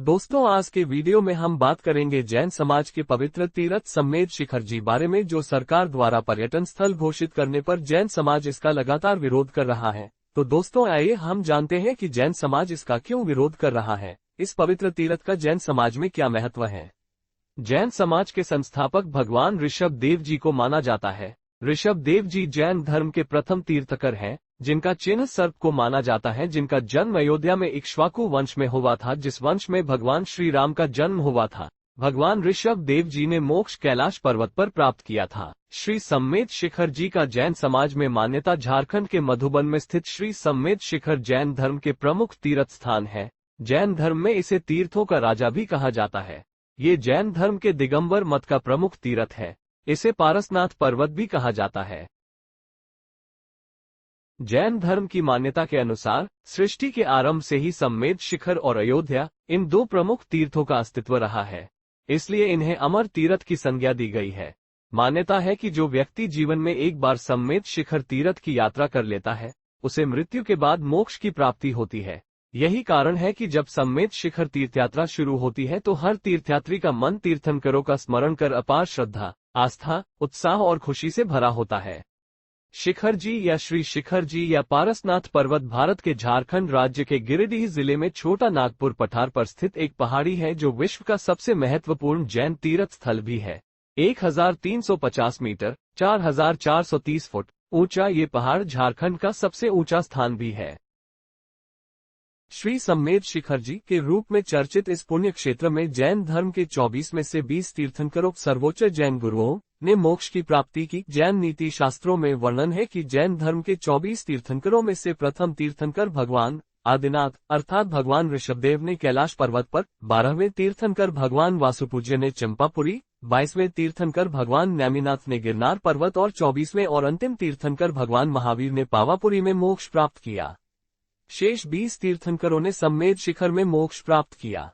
दोस्तों, आज के वीडियो में हम बात करेंगे जैन समाज के पवित्र तीर्थ सम्मेद शिखर जी बारे में, जो सरकार द्वारा पर्यटन स्थल घोषित करने पर जैन समाज इसका लगातार विरोध कर रहा है। तो दोस्तों, आइए हम जानते हैं कि जैन समाज इसका क्यों विरोध कर रहा है। इस पवित्र तीर्थ का जैन समाज में क्या महत्व है। जैन समाज के संस्थापक भगवान ऋषभ देव जी को माना जाता है। ऋषभ देव जी जैन धर्म के प्रथम तीर्थकर हैं, जिनका चिन्ह सर्प को माना जाता है, जिनका जन्म अयोध्या में इक्ष्वाकु वंश में हुआ था, जिस वंश में भगवान श्री राम का जन्म हुआ था। भगवान ऋषभ देव जी ने मोक्ष कैलाश पर्वत पर प्राप्त किया था। श्री सम्मेद शिखर जी का जैन समाज में मान्यता। झारखंड के मधुबन में स्थित श्री सम्मेद शिखर जैन धर्म के प्रमुख तीर्थ स्थान है। जैन धर्म में इसे तीर्थों का राजा भी कहा जाता है। ये जैन धर्म के दिगंबर मत का प्रमुख तीर्थ है। इसे पारसनाथ पर्वत भी कहा जाता है। जैन धर्म की मान्यता के अनुसार सृष्टि के आरंभ से ही सम्मेद शिखर और अयोध्या, इन दो प्रमुख तीर्थों का अस्तित्व रहा है, इसलिए इन्हें अमर तीर्थ की संज्ञा दी गई है। मान्यता है कि जो व्यक्ति जीवन में एक बार सम्मेद शिखर तीर्थ की यात्रा कर लेता है, उसे मृत्यु के बाद मोक्ष की प्राप्ति होती है। यही कारण है कि जब सम्मेद शिखर तीर्थयात्रा शुरू होती है तो हर तीर्थयात्री का मन तीर्थंकरों का स्मरण कर अपार श्रद्धा, आस्था, उत्साह और खुशी से भरा होता है। शिखर जी या श्री शिखर जी या पारसनाथ पर्वत भारत के झारखंड राज्य के गिरिडीह जिले में छोटा नागपुर पठार पर स्थित एक पहाड़ी है, जो विश्व का सबसे महत्वपूर्ण जैन तीर्थ स्थल भी है। 1350 मीटर 4430 फुट ऊंचा ये पहाड़ झारखंड का सबसे ऊंचा स्थान भी है। श्री सम्मेद शिखर जी के रूप में चर्चित इस पुण्य क्षेत्र में जैन धर्म के 24 में से 20 तीर्थंकरों, सर्वोच्च जैन गुरुओं ने मोक्ष की प्राप्ति की। जैन नीति शास्त्रों में वर्णन है कि जैन धर्म के 24 तीर्थंकरों में से प्रथम तीर्थंकर भगवान आदिनाथ अर्थात भगवान ऋषभदेव ने कैलाश पर्वत पर, 12वें तीर्थंकर भगवान वासुपूज्य ने चंपापुरी, 22वें तीर्थंकर भगवान नेमिनाथ ने गिरनार पर्वत और 24वें और अंतिम तीर्थंकर भगवान महावीर ने पावापुरी में मोक्ष प्राप्त किया। शेष 20 तीर्थंकरों ने सम्मेद शिखर में मोक्ष प्राप्त किया।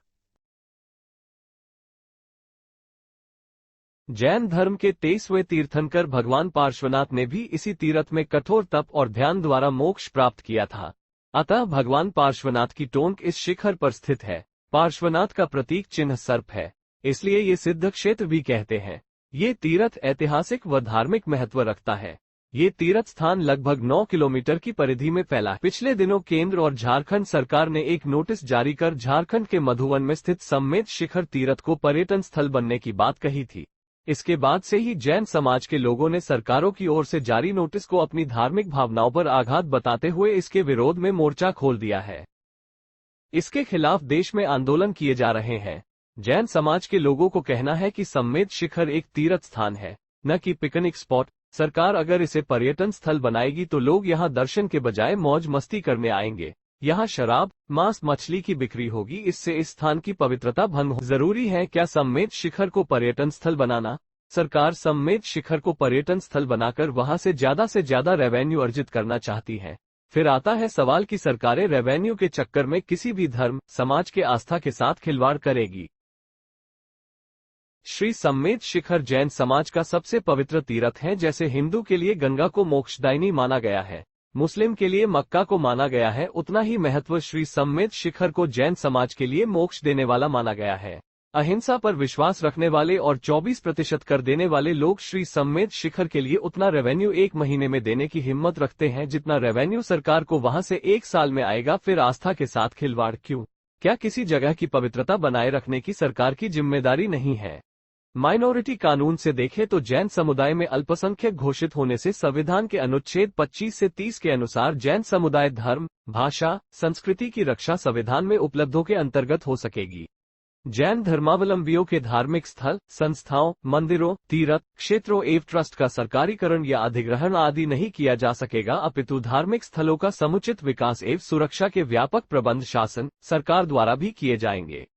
जैन धर्म के 23वें तीर्थंकर भगवान पार्श्वनाथ ने भी इसी तीर्थ में कठोर तप और ध्यान द्वारा मोक्ष प्राप्त किया था। अतः भगवान पार्श्वनाथ की टोंक इस शिखर पर स्थित है। पार्श्वनाथ का प्रतीक चिन्ह सर्प है, इसलिए ये सिद्ध क्षेत्र भी कहते हैं। ये तीर्थ ऐतिहासिक व धार्मिक महत्व रखता है। ये तीर्थ स्थान लगभग 9 किलोमीटर की परिधि में फैला है। पिछले दिनों केंद्र और झारखंड सरकार ने एक नोटिस जारी कर झारखंड के मधुबन में स्थित सम्मेद शिखर तीर्थ को पर्यटन स्थल बनने की बात कही थी। इसके बाद से ही जैन समाज के लोगों ने सरकारों की ओर से जारी नोटिस को अपनी धार्मिक भावनाओं पर आघात बताते हुए इसके विरोध में मोर्चा खोल दिया है। इसके खिलाफ देश में आंदोलन किए जा रहे हैं। जैन समाज के लोगों को कहना है कि सम्मेद शिखर एक तीर्थ स्थान है, न कि पिकनिक स्पॉट। सरकार अगर इसे पर्यटन स्थल बनाएगी तो लोग यहाँ दर्शन के बजाय मौज मस्ती करने आएंगे। यहाँ शराब, मांस, मछली की बिक्री होगी। इससे इस स्थान की पवित्रता भंग हो। जरूरी है क्या सम्मेद शिखर को पर्यटन स्थल बनाना? सरकार सम्मेद शिखर को पर्यटन स्थल बनाकर वहां से ज्यादा रेवेन्यू अर्जित करना चाहती है। फिर आता है सवाल कि सरकारें रेवेन्यू के चक्कर में किसी भी धर्म, समाज के आस्था के साथ खिलवाड़ करेगी। श्री सम्मेद शिखर जैन समाज का सबसे पवित्र तीर्थ है। जैसे हिंदू के लिए गंगा को मोक्षदायिनी माना गया है, मुस्लिम के लिए मक्का को माना गया है, उतना ही महत्व श्री सम्मेद शिखर को जैन समाज के लिए मोक्ष देने वाला माना गया है। अहिंसा पर विश्वास रखने वाले और 24% कर देने वाले लोग श्री सम्मेद शिखर के लिए उतना रेवेन्यू एक महीने में देने की हिम्मत रखते हैं जितना रेवेन्यू सरकार को वहां से एक साल में आएगा। फिर आस्था के साथ खिलवाड़ क्यों? क्या किसी जगह की पवित्रता बनाए रखने की सरकार की जिम्मेदारी नहीं है? माइनॉरिटी कानून से देखें तो जैन समुदाय में अल्पसंख्यक घोषित होने से संविधान के अनुच्छेद 25 से 30 के अनुसार जैन समुदाय धर्म, भाषा, संस्कृति की रक्षा संविधान में उपलब्धों के अंतर्गत हो सकेगी। जैन धर्मावलंबियों के धार्मिक स्थल, संस्थाओं, मंदिरों, तीर्थ क्षेत्रों एवं ट्रस्ट का सरकारीकरण या अधिग्रहण आदि नहीं किया जा सकेगा, अपितु धार्मिक स्थलों का समुचित विकास एवं सुरक्षा के व्यापक प्रबंध शासन, सरकार द्वारा भी किए जाएंगे।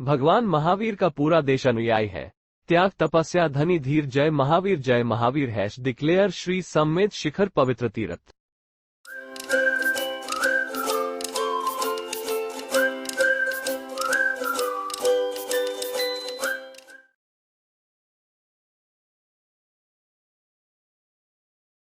भगवान महावीर का पूरा देश अनुयायी है। त्याग, तपस्या, धनी, धीर, जय महावीर, जय महावीर। # डिक्लेयर श्री सम्मेद शिखर पवित्र तीर्थ।